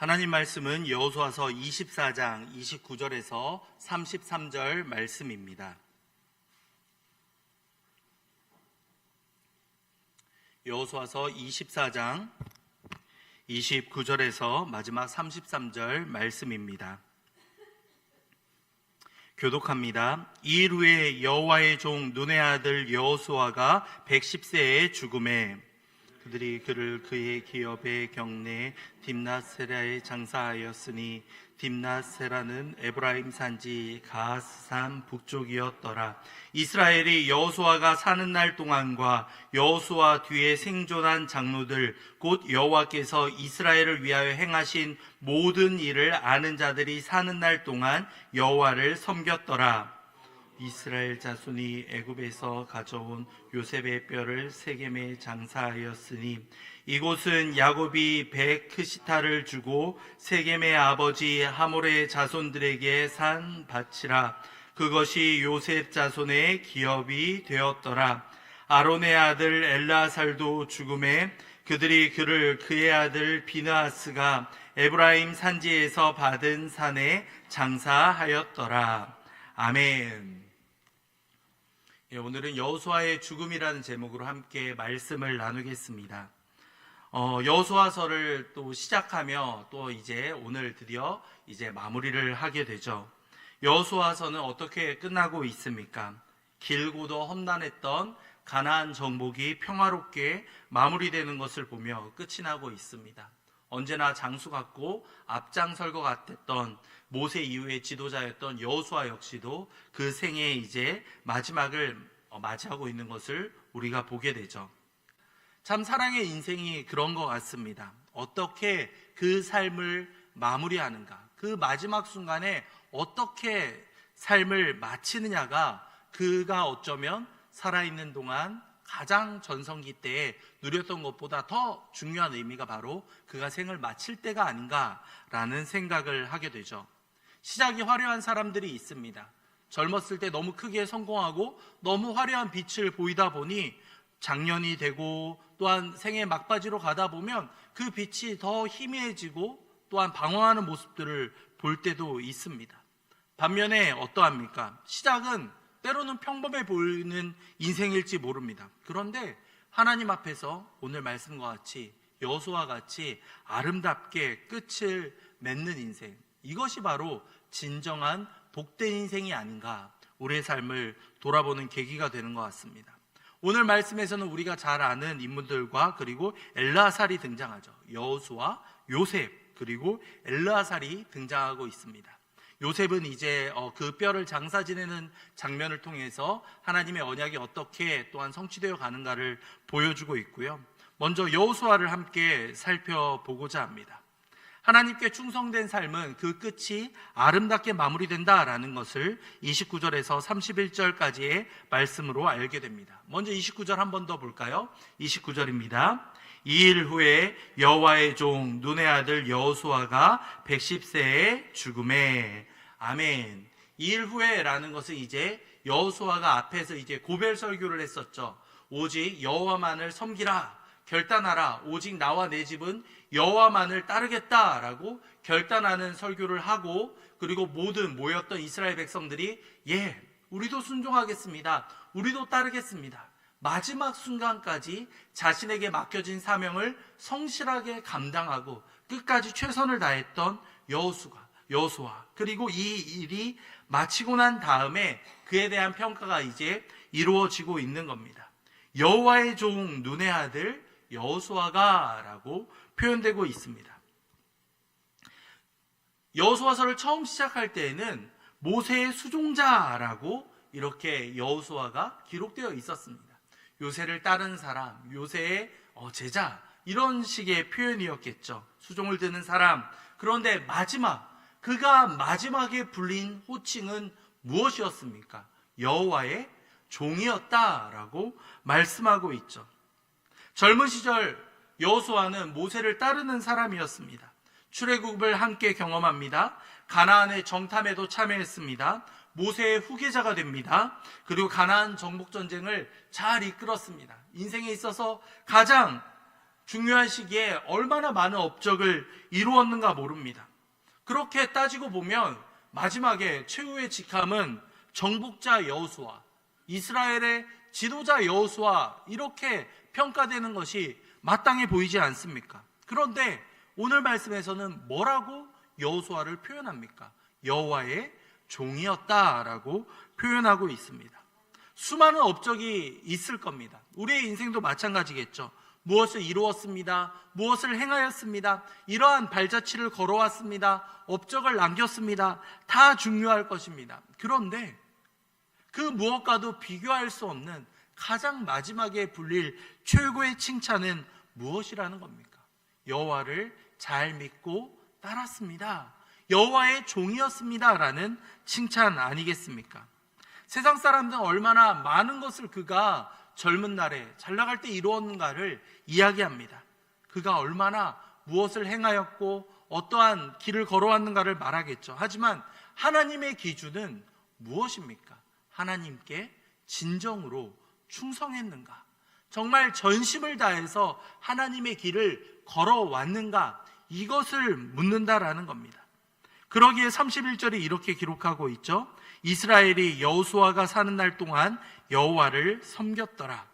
하나님 말씀은 여호수아서 24장 29절에서 33절 말씀입니다. 여호수아서 24장 29절에서 마지막 33절 말씀입니다. 교독합니다. 이 일 후에 여호와의 종 눈의 아들 여호수아가 110세에 죽음에 그들이 그를 그의 기업의 경내에 딥낫세라에 장사하였으니 딥낫세라는 에브라임 산지 가스산 북쪽이었더라. 이스라엘이 여호수아가 사는 날 동안과 여호수아 뒤에 생존한 장로들 곧 여호와께서 이스라엘을 위하여 행하신 모든 일을 아는 자들이 사는 날 동안 여호와를 섬겼더라. 이스라엘 자손이 애굽에서 가져온 요셉의 뼈를 세겜에 장사하였으니 이곳은 야곱이 베크시타를 주고 세겜의 아버지 하몰의 자손들에게 산 밭이라. 그것이 요셉 자손의 기업이 되었더라. 아론의 아들 엘라살도 죽음에 그들이 그를 그의 아들 비느하스가 에브라임 산지에서 받은 산에 장사하였더라. 아멘. 오늘은 여호수아의 죽음이라는 제목으로 함께 말씀을 나누겠습니다. 여호수아서를 또 시작하며 또 이제 오늘 드디어 이제 마무리를 하게 되죠. 여호수아서는 어떻게 끝나고 있습니까? 길고도 험난했던 가나안 정복이 평화롭게 마무리되는 것을 보며 끝이 나고 있습니다. 언제나 장수 같고 앞장설 것 같았던 모세 이후의 지도자였던 여호수아 역시도 그 생의 이제 마지막을 맞이하고 있는 것을 우리가 보게 되죠. 참 사랑의 인생이 그런 것 같습니다. 어떻게 그 삶을 마무리하는가, 그 마지막 순간에 어떻게 삶을 마치느냐가 그가 어쩌면 살아있는 동안 가장 전성기 때에 누렸던 것보다 더 중요한 의미가 바로 그가 생을 마칠 때가 아닌가라는 생각을 하게 되죠. 시작이 화려한 사람들이 있습니다. 젊었을 때 너무 크게 성공하고 너무 화려한 빛을 보이다 보니 장년이 되고 또한 생의 막바지로 가다 보면 그 빛이 더 희미해지고 또한 방황하는 모습들을 볼 때도 있습니다. 반면에 어떠합니까? 시작은 때로는 평범해 보이는 인생일지 모릅니다. 그런데 하나님 앞에서 오늘 말씀과 같이 여호수아와 같이 아름답게 끝을 맺는 인생, 이것이 바로 진정한 복된 인생이 아닌가, 우리의 삶을 돌아보는 계기가 되는 것 같습니다. 오늘 말씀에서는 우리가 잘 아는 인물들과 그리고 엘르아살이 등장하죠. 여호수아, 요셉, 그리고 엘르아살이 등장하고 있습니다. 요셉은 이제 그 뼈를 장사 지내는 장면을 통해서 하나님의 언약이 어떻게 또한 성취되어 가는가를 보여주고 있고요. 먼저 여호수아를 함께 살펴보고자 합니다. 하나님께 충성된 삶은 그 끝이 아름답게 마무리된다라는 것을 29절에서 31절까지의 말씀으로 알게 됩니다. 먼저 29절 한 번 더 볼까요? 29절입니다. 이 일 후에 여호와의 종 눈의 아들 여호수아가 110세에 죽음에. 아멘. 이 일 후에라는 것은 이제 여호수아가 앞에서 이제 고별 설교를 했었죠. 오직 여호와만을 섬기라, 결단하라, 오직 나와 내 집은 여호와만을 따르겠다라고 결단하는 설교를 하고, 그리고 모든 모였던 이스라엘 백성들이 우리도 순종하겠습니다, 우리도 따르겠습니다, 마지막 순간까지 자신에게 맡겨진 사명을 성실하게 감당하고 끝까지 최선을 다했던 여호수아, 그리고 이 일이 마치고 난 다음에 그에 대한 평가가 이제 이루어지고 있는 겁니다. 여호와의 종 눈의 아들 여호수아가 라고 표현되고 있습니다. 여호수아서를 처음 시작할 때에는 모세의 수종자라고 이렇게 여호수아가 기록되어 있었습니다. 요새를 따른 사람, 요새의 제자, 이런 식의 표현이었겠죠. 수종을 드는 사람. 그런데 그가 마지막에 불린 호칭은 무엇이었습니까? 여호와의 종이었다라고 말씀하고 있죠. 젊은 시절 여호수아는 모세를 따르는 사람이었습니다. 출애굽을 함께 경험합니다. 가나안의 정탐에도 참여했습니다. 모세의 후계자가 됩니다. 그리고 가나안 정복 전쟁을 잘 이끌었습니다. 인생에 있어서 가장 중요한 시기에 얼마나 많은 업적을 이루었는가 모릅니다. 그렇게 따지고 보면 마지막에 최후의 직함은 정복자 여호수아, 이스라엘의 지도자 여호수아, 이렇게 평가되는 것이 마땅해 보이지 않습니까? 그런데 오늘 말씀에서는 뭐라고 여호수아를 표현합니까? 여호와의 종이었다라고 표현하고 있습니다. 수많은 업적이 있을 겁니다. 우리의 인생도 마찬가지겠죠. 무엇을 이루었습니다. 무엇을 행하였습니다. 이러한 발자취를 걸어왔습니다. 업적을 남겼습니다. 다 중요할 것입니다. 그런데 그 무엇과도 비교할 수 없는 가장 마지막에 불릴 최고의 칭찬은 무엇이라는 겁니까? 여호와를 잘 믿고 따랐습니다. 여호와의 종이었습니다 라는 칭찬 아니겠습니까? 세상 사람들은 얼마나 많은 것을 그가 젊은 날에 잘 나갈 때 이루었는가를 이야기합니다. 그가 얼마나 무엇을 행하였고 어떠한 길을 걸어왔는가를 말하겠죠. 하지만 하나님의 기준은 무엇입니까? 하나님께 진정으로 충성했는가? 정말 전심을 다해서 하나님의 길을 걸어왔는가? 이것을 묻는다라는 겁니다. 그러기에 31절에 이렇게 기록하고 있죠. 이스라엘이 여호수아가 사는 날 동안 여호와를 섬겼더라.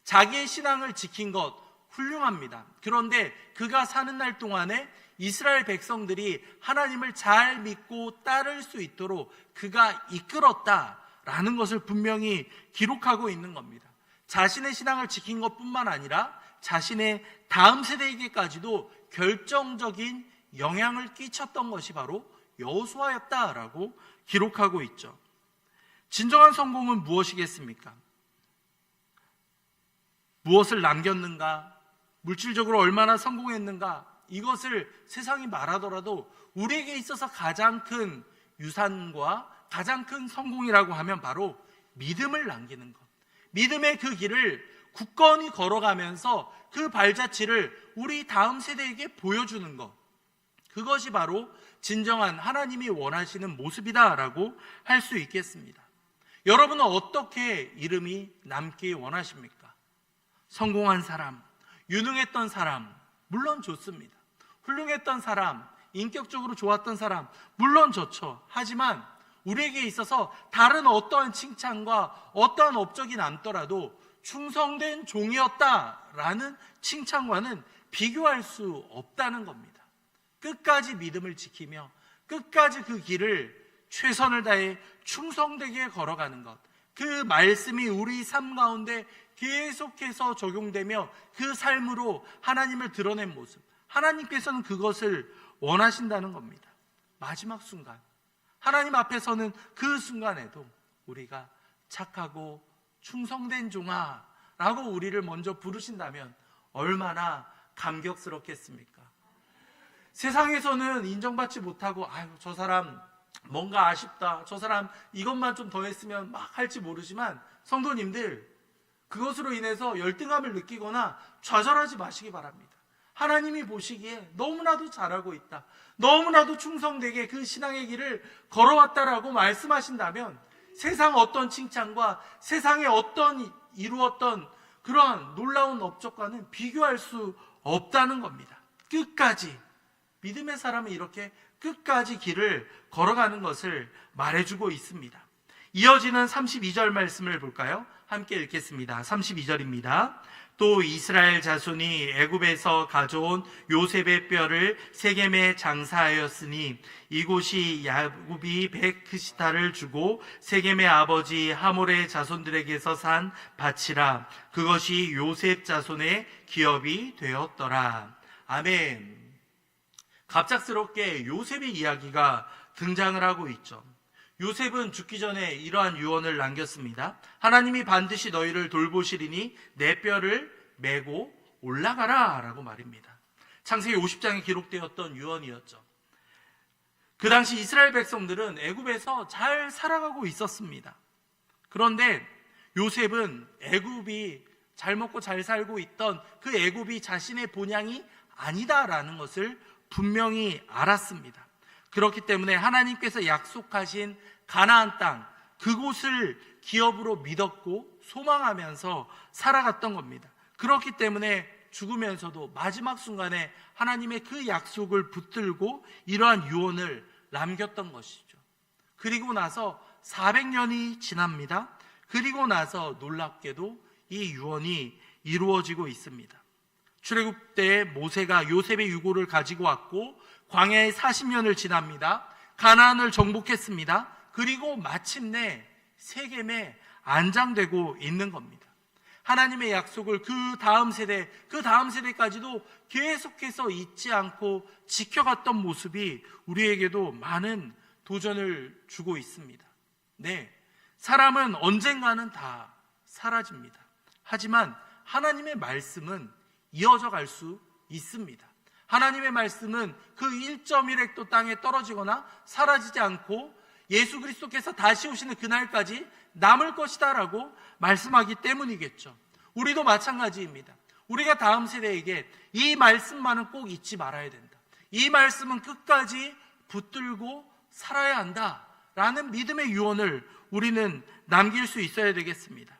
자기의 신앙을 지킨 것 훌륭합니다. 그런데 그가 사는 날 동안에 이스라엘 백성들이 하나님을 잘 믿고 따를 수 있도록 그가 이끌었다라는 것을 분명히 기록하고 있는 겁니다. 자신의 신앙을 지킨 것뿐만 아니라 자신의 다음 세대에게까지도 결정적인 영향을 끼쳤던 것이 바로 여호수아였다라고 기록하고 있죠. 진정한 성공은 무엇이겠습니까? 무엇을 남겼는가? 물질적으로 얼마나 성공했는가? 이것을 세상이 말하더라도 우리에게 있어서 가장 큰 유산과 가장 큰 성공이라고 하면 바로 믿음을 남기는 것. 믿음의 그 길을 굳건히 걸어가면서 그 발자취를 우리 다음 세대에게 보여주는 것. 그것이 바로 진정한 하나님이 원하시는 모습이다라고 할 수 있겠습니다. 여러분은 어떻게 이름이 남기 원하십니까? 성공한 사람, 유능했던 사람, 물론 좋습니다. 훌륭했던 사람, 인격적으로 좋았던 사람, 물론 좋죠. 하지만 우리에게 있어서 다른 어떠한 칭찬과 어떠한 업적이 남더라도 충성된 종이었다라는 칭찬과는 비교할 수 없다는 겁니다. 끝까지 믿음을 지키며 끝까지 그 길을 최선을 다해 충성되게 걸어가는 것, 그 말씀이 우리 삶 가운데 계속해서 적용되며 그 삶으로 하나님을 드러낸 모습, 하나님께서는 그것을 원하신다는 겁니다. 마지막 순간, 하나님 앞에서는 그 순간에도 우리가 착하고 충성된 종아 라고 우리를 먼저 부르신다면 얼마나 감격스럽겠습니까? 세상에서는 인정받지 못하고 아유 저 사람 뭔가 아쉽다, 저 사람 이것만 좀 더 했으면 막 할지 모르지만 성도님들, 그것으로 인해서 열등감을 느끼거나 좌절하지 마시기 바랍니다. 하나님이 보시기에 너무나도 잘하고 있다, 너무나도 충성되게 그 신앙의 길을 걸어왔다라고 말씀하신다면 세상 어떤 칭찬과 세상에 어떤 이루었던 그런 놀라운 업적과는 비교할 수 없다는 겁니다. 끝까지 믿음의 사람은 이렇게 끝까지 길을 걸어가는 것을 말해주고 있습니다. 이어지는 32절 말씀을 볼까요? 함께 읽겠습니다. 32절입니다. 또 이스라엘 자손이 애굽에서 가져온 요셉의 뼈를 세겜에 장사하였으니 이곳이 야곱이 베크시타를 주고 세겜의 아버지 하몰의 자손들에게서 산 밭이라. 그것이 요셉 자손의 기업이 되었더라. 아멘. 갑작스럽게 요셉의 이야기가 등장을 하고 있죠. 요셉은 죽기 전에 이러한 유언을 남겼습니다. 하나님이 반드시 너희를 돌보시리니 내 뼈를 메고 올라가라 라고 말입니다. 창세기 50장에 기록되었던 유언이었죠. 그 당시 이스라엘 백성들은 애굽에서 잘 살아가고 있었습니다. 그런데 요셉은 애굽이 잘 먹고 잘 살고 있던 그 애굽이 자신의 본향이 아니다라는 것을 분명히 알았습니다. 그렇기 때문에 하나님께서 약속하신 가나안 땅, 그곳을 기업으로 믿었고 소망하면서 살아갔던 겁니다. 그렇기 때문에 죽으면서도 마지막 순간에 하나님의 그 약속을 붙들고 이러한 유언을 남겼던 것이죠. 그리고 나서 400년이 지납니다. 그리고 나서 놀랍게도 이 유언이 이루어지고 있습니다. 출애굽 때 모세가 요셉의 유고를 가지고 왔고 광야에 40년을 지납니다. 가나안을 정복했습니다. 그리고 마침내 세겜에 안장되고 있는 겁니다. 하나님의 약속을 그 다음 세대까지도 계속해서 잊지 않고 지켜갔던 모습이 우리에게도 많은 도전을 주고 있습니다. 네, 사람은 언젠가는 다 사라집니다. 하지만 하나님의 말씀은 이어져 갈 수 있습니다. 하나님의 말씀은 그 1.1획도 땅에 떨어지거나 사라지지 않고 예수 그리스도께서 다시 오시는 그날까지 남을 것이다 라고 말씀하기 때문이겠죠. 우리도 마찬가지입니다. 우리가 다음 세대에게 이 말씀만은 꼭 잊지 말아야 된다, 이 말씀은 끝까지 붙들고 살아야 한다 라는 믿음의 유언을 우리는 남길 수 있어야 되겠습니다.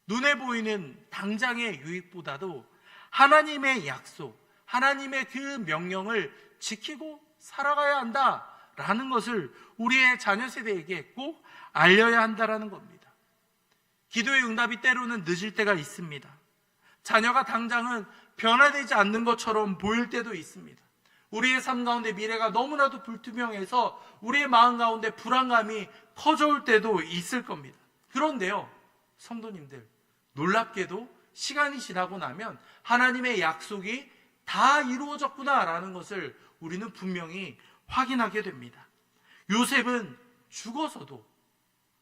눈에 보이는 당장의 유익보다도 하나님의 약속, 하나님의 그 명령을 지키고 살아가야 한다라는 것을 우리의 자녀 세대에게 꼭 알려야 한다라는 겁니다. 기도의 응답이 때로는 늦을 때가 있습니다. 자녀가 당장은 변화되지 않는 것처럼 보일 때도 있습니다. 우리의 삶 가운데 미래가 너무나도 불투명해서 우리의 마음 가운데 불안감이 커져올 때도 있을 겁니다. 그런데요, 성도님들, 놀랍게도 시간이 지나고 나면 하나님의 약속이 다 이루어졌구나라는 것을 우리는 분명히 확인하게 됩니다. 요셉은 죽어서도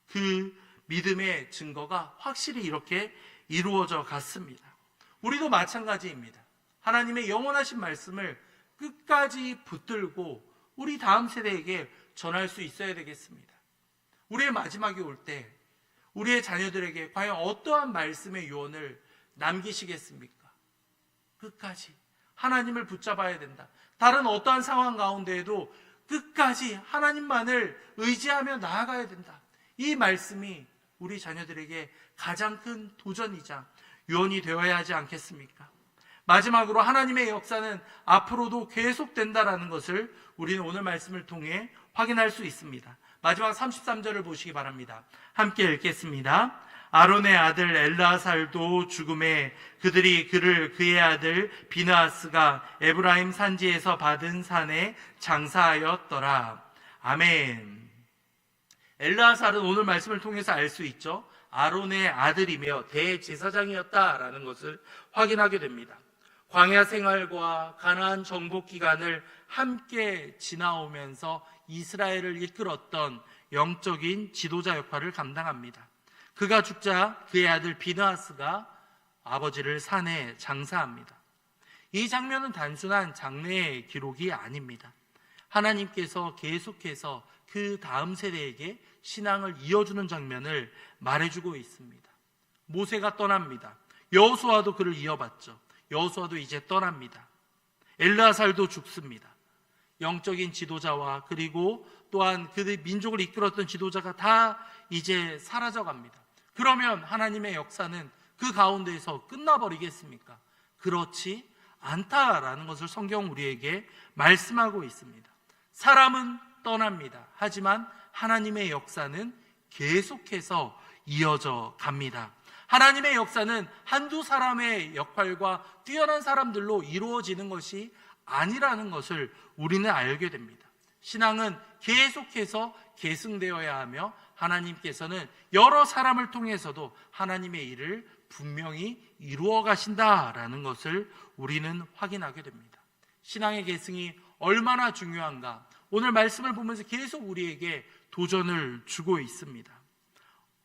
그 믿음의 증거가 확실히 이렇게 이루어져 갔습니다. 우리도 마찬가지입니다. 하나님의 영원하신 말씀을 끝까지 붙들고 우리 다음 세대에게 전할 수 있어야 되겠습니다. 우리의 마지막이 올 때 우리의 자녀들에게 과연 어떠한 말씀의 유언을 남기시겠습니까? 끝까지 하나님을 붙잡아야 된다. 다른 어떠한 상황 가운데에도 끝까지 하나님만을 의지하며 나아가야 된다. 이 말씀이 우리 자녀들에게 가장 큰 도전이자 유언이 되어야 하지 않겠습니까? 마지막으로 하나님의 역사는 앞으로도 계속된다라는 것을 우리는 오늘 말씀을 통해 확인할 수 있습니다. 마지막 33절을 보시기 바랍니다. 함께 읽겠습니다. 아론의 아들 엘르아살도 죽음에 그들이 그의 아들 비느하스가 에브라임 산지에서 받은 산에 장사하였더라. 아멘. 엘르아살은 오늘 말씀을 통해서 알 수 있죠. 아론의 아들이며 대제사장이었다라는 것을 확인하게 됩니다. 광야 생활과 가나안 정복 기간을 함께 지나오면서 이스라엘을 이끌었던 영적인 지도자 역할을 감당합니다. 그가 죽자 그의 아들 비느하스가 아버지를 산에 장사합니다. 이 장면은 단순한 장래의 기록이 아닙니다. 하나님께서 계속해서 그 다음 세대에게 신앙을 이어주는 장면을 말해주고 있습니다. 모세가 떠납니다. 여호수아도 그를 이어받죠. 여호수아도 이제 떠납니다. 엘르아살도 죽습니다. 영적인 지도자와 그리고 또한 그들 민족을 이끌었던 지도자가 다 이제 사라져갑니다. 그러면 하나님의 역사는 그 가운데에서 끝나버리겠습니까? 그렇지 않다라는 것을 성경 우리에게 말씀하고 있습니다. 사람은 떠납니다. 하지만 하나님의 역사는 계속해서 이어져 갑니다. 하나님의 역사는 한두 사람의 역할과 뛰어난 사람들로 이루어지는 것이 아니라는 것을 우리는 알게 됩니다. 신앙은 계속해서 계승되어야 하며 하나님께서는 여러 사람을 통해서도 하나님의 일을 분명히 이루어 가신다라는 것을 우리는 확인하게 됩니다. 신앙의 계승이 얼마나 중요한가, 오늘 말씀을 보면서 계속 우리에게 도전을 주고 있습니다.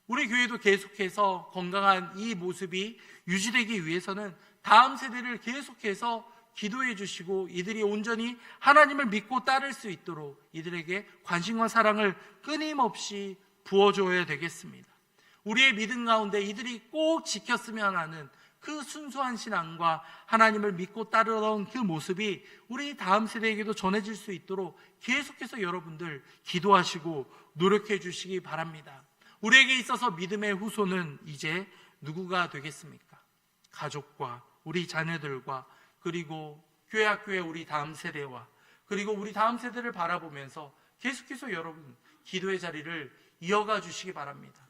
우리 교회도 계속해서 건강한 이 모습이 유지되기 위해서는 다음 세대를 계속해서 기도해 주시고 이들이 온전히 하나님을 믿고 따를 수 있도록 이들에게 관심과 사랑을 끊임없이 부어줘야 되겠습니다. 우리의 믿음 가운데 이들이 꼭 지켰으면 하는 그 순수한 신앙과 하나님을 믿고 따르던 그 모습이 우리 다음 세대에게도 전해질 수 있도록 계속해서 여러분들 기도하시고 노력해 주시기 바랍니다. 우리에게 있어서 믿음의 후손은 이제 누구가 되겠습니까? 가족과 우리 자녀들과 그리고 교회 학교의 우리 다음 세대와 그리고 우리 다음 세대를 바라보면서 계속해서 여러분 기도의 자리를 이어가 주시기 바랍니다.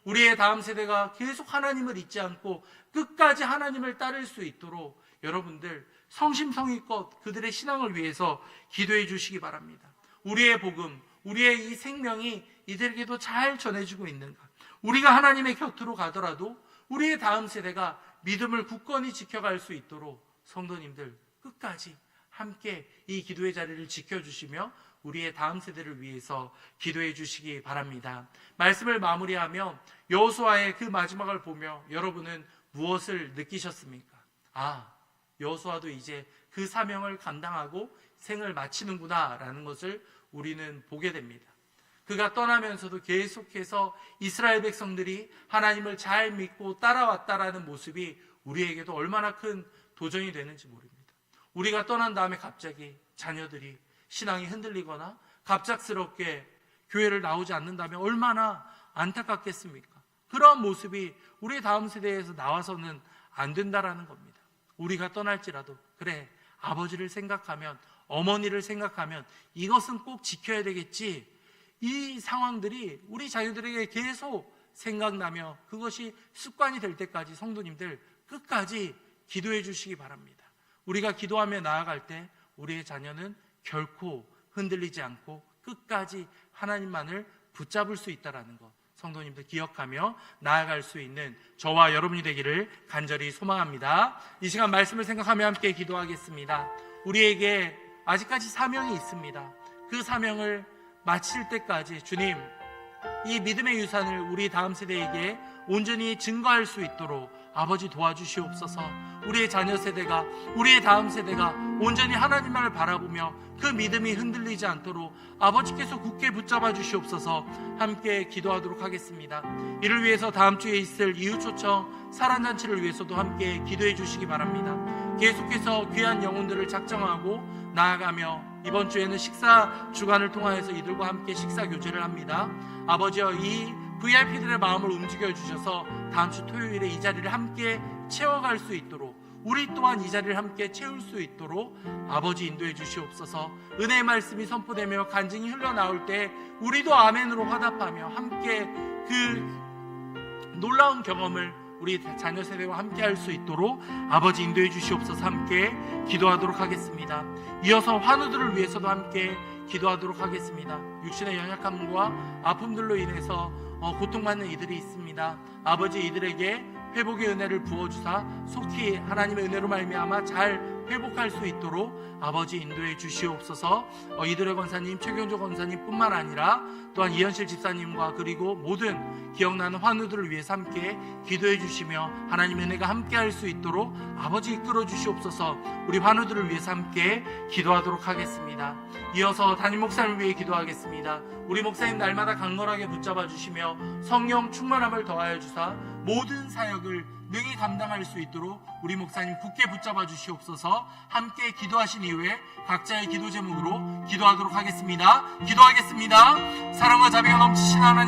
우리의 다음 세대가 계속 하나님을 잊지 않고 끝까지 하나님을 따를 수 있도록 여러분들 성심성의껏 그들의 신앙을 위해서 기도해 주시기 바랍니다. 우리의 복음, 우리의 이 생명이 이들에게도 잘 전해지고 있는가? 우리가 하나님의 곁으로 가더라도 우리의 다음 세대가 믿음을 굳건히 지켜갈 수 있도록 성도님들 끝까지 함께 이 기도의 자리를 지켜주시며 우리의 다음 세대를 위해서 기도해 주시기 바랍니다. 말씀을 마무리하며 여호수아의 그 마지막을 보며 여러분은 무엇을 느끼셨습니까? 여호수아도 이제 그 사명을 감당하고 생을 마치는구나 라는 것을 우리는 보게 됩니다. 그가 떠나면서도 계속해서 이스라엘 백성들이 하나님을 잘 믿고 따라왔다라는 모습이 우리에게도 얼마나 큰 도전이 되는지 모릅니다. 우리가 떠난 다음에 갑자기 자녀들이 신앙이 흔들리거나 갑작스럽게 교회를 나오지 않는다면 얼마나 안타깝겠습니까? 그러한 모습이 우리 다음 세대에서 나와서는 안 된다라는 겁니다. 우리가 떠날지라도 그래 아버지를 생각하면 어머니를 생각하면 이것은 꼭 지켜야 되겠지. 이 상황들이 우리 자녀들에게 계속 생각나며 그것이 습관이 될 때까지 성도님들 끝까지 기도해 주시기 바랍니다. 우리가 기도하며 나아갈 때 우리의 자녀는 결코 흔들리지 않고 끝까지 하나님만을 붙잡을 수 있다는 것 성도님들 기억하며 나아갈 수 있는 저와 여러분이 되기를 간절히 소망합니다. 이 시간 말씀을 생각하며 함께 기도하겠습니다. 우리에게 아직까지 사명이 있습니다. 그 사명을 마칠 때까지 주님 이 믿음의 유산을 우리 다음 세대에게 온전히 증거할 수 있도록 아버지 도와주시옵소서. 우리의 자녀 세대가 우리의 다음 세대가 온전히 하나님만을 바라보며 그 믿음이 흔들리지 않도록 아버지께서 굳게 붙잡아 주시옵소서. 함께 기도하도록 하겠습니다. 이를 위해서 다음 주에 있을 이웃초청 사랑잔치를 위해서도 함께 기도해 주시기 바랍니다. 계속해서 귀한 영혼들을 작정하고 나아가며 이번 주에는 식사 주간을 통하여서 이들과 함께 식사 교제를 합니다. 아버지여 이 VIP들의 마음을 움직여 주셔서 다음 주 토요일에 이 자리를 함께 채워갈 수 있도록 우리 또한 이 자리를 함께 채울 수 있도록 아버지 인도해 주시옵소서. 은혜의 말씀이 선포되며 간증이 흘러나올 때 우리도 아멘으로 화답하며 함께 그 놀라운 경험을 우리 자녀 세대와 함께 할 수 있도록 아버지 인도해 주시옵소서. 함께 기도하도록 하겠습니다. 이어서 환우들을 위해서도 함께 기도하도록 하겠습니다. 육신의 연약함과 아픔들로 인해서 고통받는 이들이 있습니다. 아버지 이들에게 회복의 은혜를 부어주사 속히 하나님의 은혜로 말미암아 잘 회복할 수 있도록 아버지 인도해 주시옵소서. 이들의 권사님 최경조 권사님 뿐만 아니라 또한 이현실 집사님과 그리고 모든 기억나는 환우들을 위해서 함께 기도해 주시며 하나님의 은혜가 함께 할 수 있도록 아버지 이끌어 주시옵소서. 우리 환우들을 위해서 함께 기도하도록 하겠습니다. 이어서 담임 목사님을 위해 기도하겠습니다. 우리 목사님 날마다 강건하게 붙잡아 주시며 성령 충만함을 더하여 주사 모든 사역을 능히 감당할 수 있도록 우리 목사님 굳게 붙잡아 주시옵소서. 함께 기도하신 이후에 각자의 기도 제목으로 기도하도록 하겠습니다. 기도하겠습니다. 사랑과 자비가 넘치신 하나님